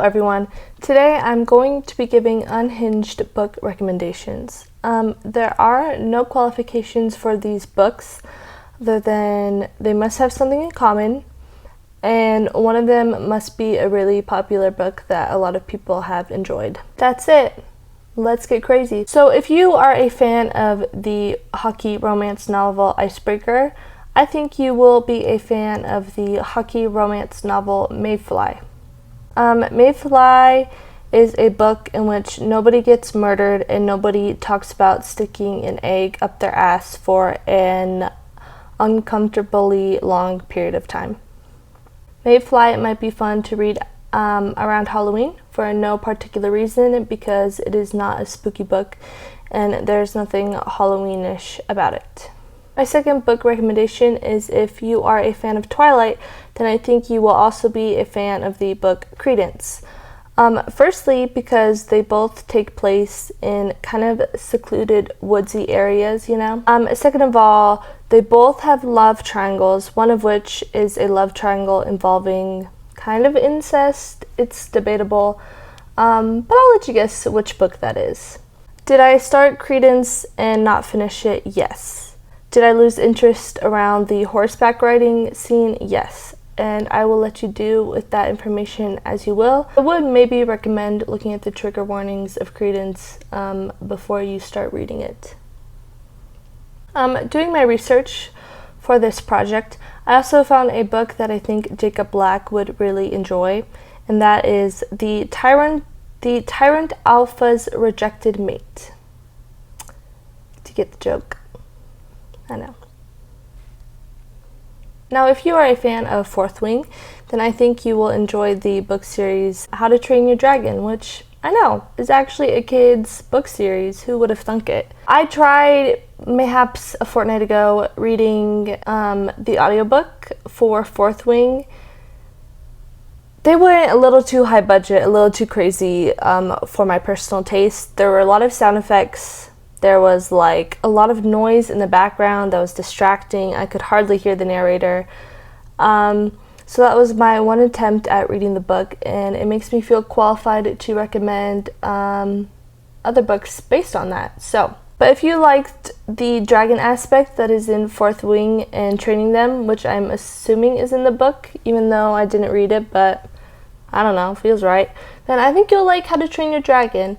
everyone. Today I'm going to be giving unhinged book recommendations. There are no qualifications for these books other than they must have something in common, and one of them must be a really popular book that a lot of people have enjoyed. That's it. Let's get crazy. So if you are a fan of the hockey romance novel Icebreaker, I think you will be a fan of the hockey romance novel Mayfly. Mayfly is a book in which nobody gets murdered and nobody talks about sticking an egg up their ass for an uncomfortably long period of time. Mayfly might be fun to read around Halloween for no particular reason because it is not a spooky book and there's nothing Halloweenish about it. My second book recommendation is if you are a fan of Twilight, then I think you will also be a fan of the book Credence. Firstly, because they both take place in kind of secluded woodsy areas, Second of all, they both have love triangles, one of which is a love triangle involving kind of incest. It's debatable, but I'll let you guess which book that is. Did I start Credence and not finish it? Yes. Did I lose interest around the horseback riding scene? Yes. And I will let you do with that information as you will. I would maybe recommend looking at the trigger warnings of Credence before you start reading it. Doing my research for this project, I also found a book that I think Jacob Black would really enjoy, and that is The Tyrant Alpha's Rejected Mate. To get the joke. I know. Now, if you are a fan of Fourth Wing, then I think you will enjoy the book series How to Train Your Dragon, which I know is actually a kid's book series. Who would have thunk it? I tried mayhaps a fortnight ago reading the audiobook for Fourth Wing. They went a little too high budget, a little too crazy for my personal taste. There were a lot of sound effects. There was like a lot of noise in the background that was distracting. I could hardly hear the narrator. So that was my one attempt at reading the book, and it makes me feel qualified to recommend other books based on that. But if you liked the dragon aspect that is in Fourth Wing and training them, which I'm assuming is in the book, even though I didn't read it, but I don't know, feels right, then I think you'll like How to Train Your Dragon.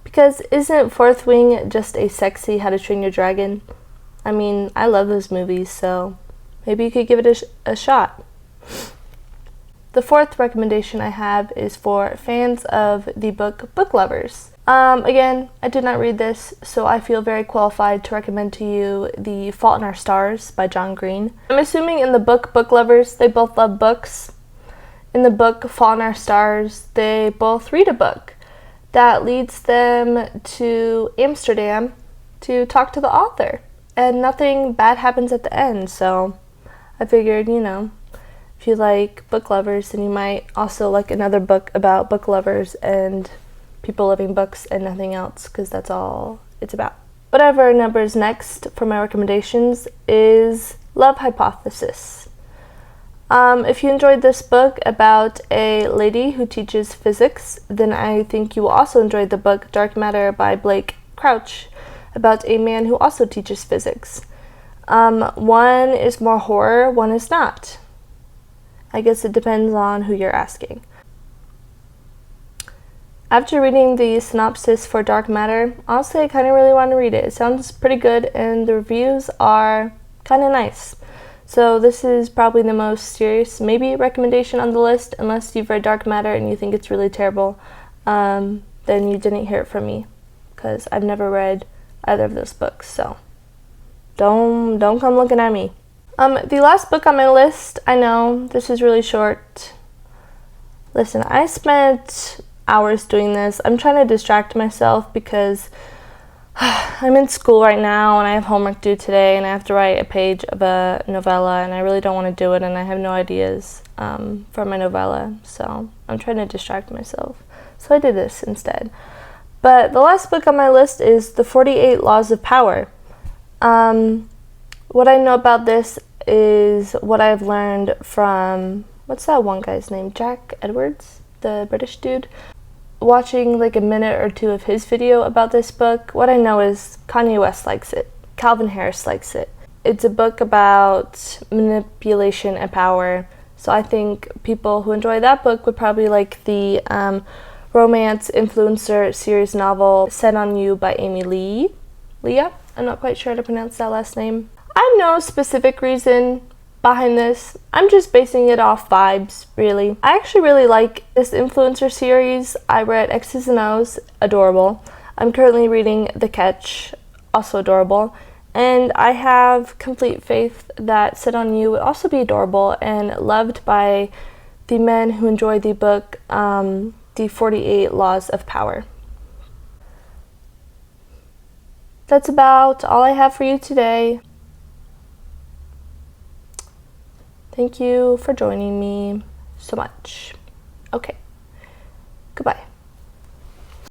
Because isn't Fourth Wing just a sexy How to Train Your Dragon? I mean, I love those movies, so maybe you could give it a shot. The fourth recommendation I have is for fans of the book Book Lovers. Again, I did not read this, so I feel very qualified to recommend to you The Fault in Our Stars by John Green. I'm assuming in the book Book Lovers, they both love books. In the book Fault in Our Stars, they both read a book that leads them to Amsterdam to talk to the author. And nothing bad happens at the end, so I figured, if you like book lovers, then you might also like another book about book lovers and people loving books and nothing else, because that's all it's about. Whatever number's next for my recommendations is Love Hypothesis. If you enjoyed this book about a lady who teaches physics, then I think you will also enjoy the book Dark Matter by Blake Crouch about a man who also teaches physics. One is more horror, one is not. I guess it depends on who you're asking. After reading the synopsis for Dark Matter, honestly, I kind of really want to read it. It sounds pretty good and the reviews are kind of nice. So this is probably the most serious, maybe, recommendation on the list. Unless you've read Dark Matter and you think it's really terrible, then you didn't hear it from me, because I've never read either of those books, so don't come looking at me. The last book on my list, I know this is really short. Listen, I spent hours doing this. I'm trying to distract myself because I'm in school right now and I have homework due today and I have to write a page of a novella and I really don't want to do it and I have no ideas for my novella, so I'm trying to distract myself. So I did this instead. But the last book on my list is The 48 Laws of Power. What I know about this is what I've learned from what's that one guy's name? Jack Edwards, the British dude. Watching like a minute or two of his video about this book, what I know is Kanye West likes it. Calvin Harris likes it. It's a book about manipulation and power. So I think people who enjoy that book would probably like the romance influencer series novel Set on You by Amy Lee. Leah? I'm not quite sure how to pronounce that last name. I have no specific reason behind this. I'm just basing it off vibes, really. I actually really like this influencer series. I read X's and O's, adorable. I'm currently reading The Catch, also adorable. And I have complete faith that Sit On You would also be adorable and loved by the men who enjoy the book, The 48 Laws of Power. That's about all I have for you today. Thank you for joining me so much. Okay, goodbye.